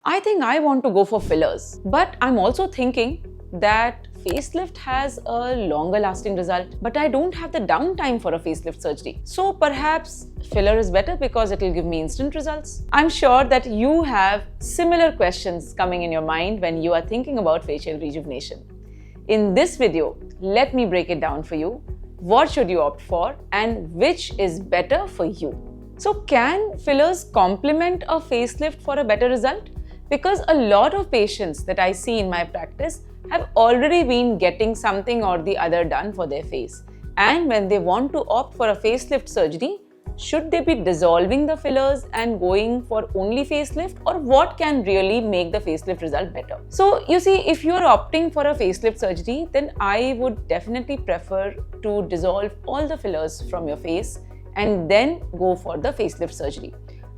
I think I want to go for fillers, but I'm also thinking that facelift has a longer lasting result, but I don't have the downtime for a facelift surgery. So perhaps filler is better because it will give me instant results. I'm sure that you have similar questions coming in your mind when you are thinking about facial rejuvenation. In this video, let me break it down for you. What should you opt for and which is better for you? So can fillers complement a facelift for a better result? Because a lot of patients that I see in my practice have already been getting something or the other done for their face. And when they want to opt for a facelift surgery, should they be dissolving the fillers and going for only facelift, or what can really make the facelift result better? So you see, if you're opting for a facelift surgery, then I would definitely prefer to dissolve all the fillers from your face and then go for the facelift surgery.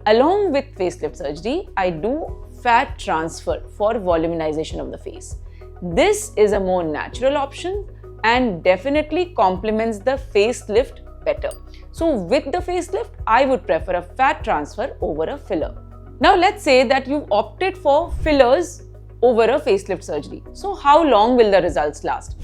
Along with facelift surgery, I do fat transfer for volumization of the face. This is a more natural option and definitely complements the facelift better. So with the facelift, I would prefer a fat transfer over a filler. Now let's say that you've opted for fillers over a facelift surgery. So how long will the results last?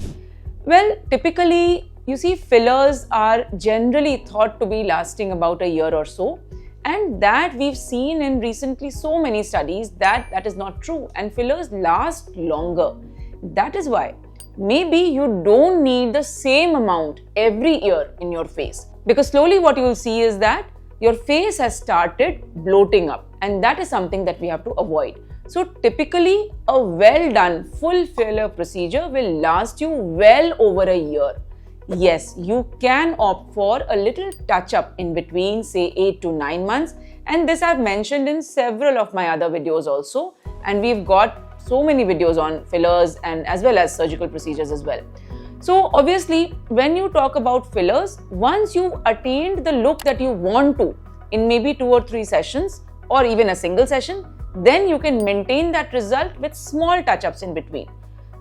Well, typically, you see, fillers are generally thought to be lasting about a year or so. And that we've seen in recently so many studies that is not true, and fillers last longer. That is why maybe you don't need the same amount every year in your face, because slowly what you will see is that your face has started bloating up, and that is something that we have to avoid. So typically a well done full filler procedure will last you well over a year. Yes, you can opt for a little touch-up in between, say 8 to 9 months, and this I've mentioned in several of my other videos also, and we've got so many videos on fillers and as well as surgical procedures as well. So obviously, when you talk about fillers, once you've attained the look that you want to in maybe 2 or 3 sessions or even a single session, then you can maintain that result with small touch-ups in between.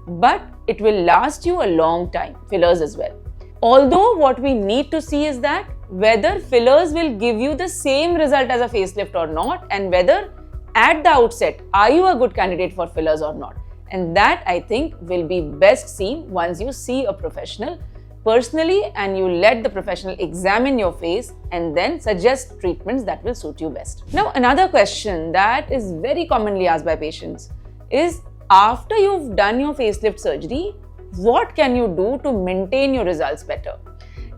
But it will last you a long time, fillers as well. Although what we need to see is that whether fillers will give you the same result as a facelift or not, and whether at the outset are you a good candidate for fillers or not. And that I think will be best seen once you see a professional personally and you let the professional examine your face and then suggest treatments that will suit you best. Now another question that is very commonly asked by patients is, after you've done your facelift surgery, what can you do to maintain your results better?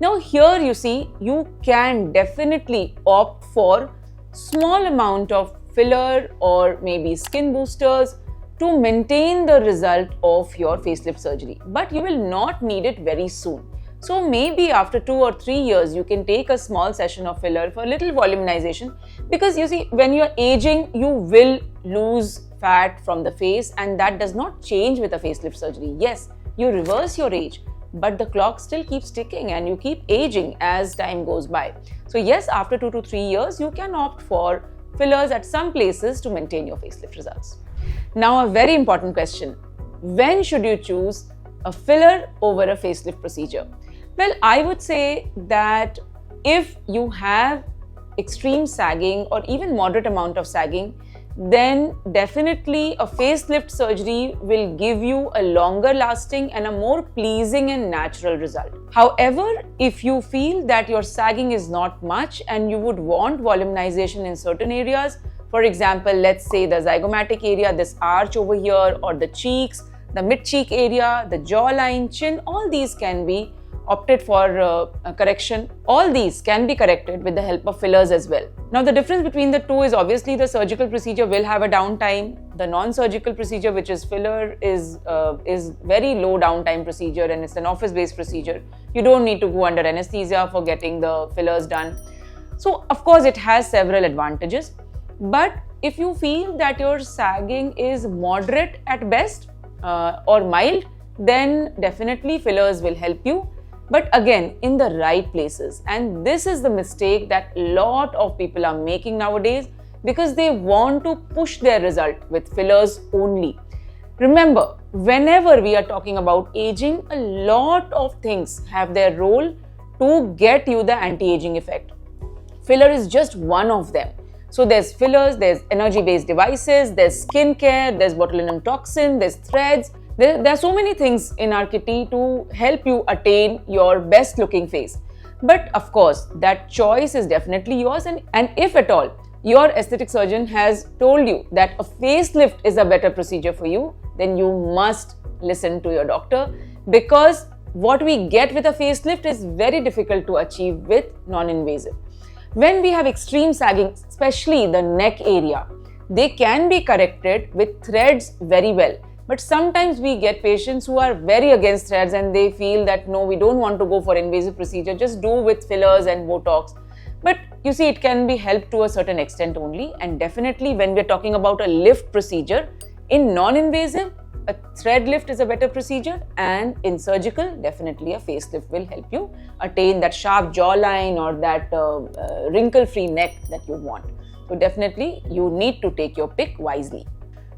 Now here you see, you can definitely opt for small amount of filler or maybe skin boosters to maintain the result of your facelift surgery, but you will not need it very soon. So maybe after 2 or 3 years, you can take a small session of filler for a little volumization, because you see, when you're aging, you will lose fat from the face, and that does not change with a facelift surgery. Yes, you reverse your age, but the clock still keeps ticking and you keep aging as time goes by. So yes, after 2 to 3 years, you can opt for fillers at some places to maintain your facelift results. Now a very important question, when should you choose a filler over a facelift procedure? Well, I would say that if you have extreme sagging or even moderate amount of sagging, then definitely a facelift surgery will give you a longer lasting and a more pleasing and natural result. However, if you feel that your sagging is not much and you would want volumization in certain areas, for example, let's say the zygomatic area, this arch over here, or the cheeks, the mid-cheek area, the jawline, chin, all these can be opted for correction. All these can be corrected with the help of fillers as well. Now the difference between the two is obviously the surgical procedure will have a downtime. The non-surgical procedure, which is filler, is very low downtime procedure, and it's an office-based procedure. You don't need to go under anesthesia for getting the fillers done. So of course it has several advantages, but if you feel that your sagging is moderate at best or mild, then definitely fillers will help you. But again, in the right places. And this is the mistake that a lot of people are making nowadays, because they want to push their result with fillers only. Remember, whenever we are talking about aging, a lot of things have their role to get you the anti-aging effect. Filler is just one of them. So there's fillers, there's energy-based devices, there's skincare, there's botulinum toxin, there's threads. There are so many things in our kitty to help you attain your best looking face. But of course, that choice is definitely yours, and if at all, your aesthetic surgeon has told you that a facelift is a better procedure for you, then you must listen to your doctor, because what we get with a facelift is very difficult to achieve with non-invasive. When we have extreme sagging, especially the neck area, they can be corrected with threads very well. But sometimes we get patients who are very against threads and they feel that no, we don't want to go for invasive procedure, just do with fillers and Botox. But you see, it can be helped to a certain extent only, and definitely when we're talking about a lift procedure, in non-invasive, a thread lift is a better procedure, and in surgical, definitely a facelift will help you attain that sharp jawline or that wrinkle-free neck that you want. So definitely, you need to take your pick wisely.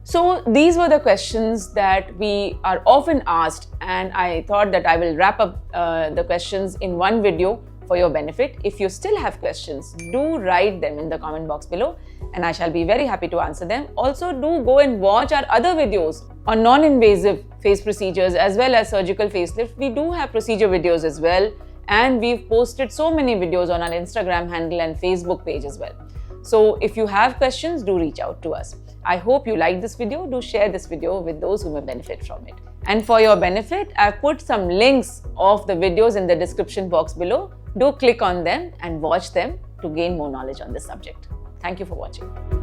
So these were the questions that we are often asked, and I thought that I will wrap up the questions in one video for your benefit. If you still have questions, do write them in the comment box below and I shall be very happy to answer them. Also, do go and watch our other videos on non-invasive face procedures as well as surgical facelift. We do have procedure videos as well, and we've posted so many videos on our Instagram handle and Facebook page as well. So if you have questions, do reach out to us. I hope you liked this video. Do share this video with those who may benefit from it. And for your benefit, I've put some links of the videos in the description box below. Do click on them and watch them to gain more knowledge on this subject. Thank you for watching.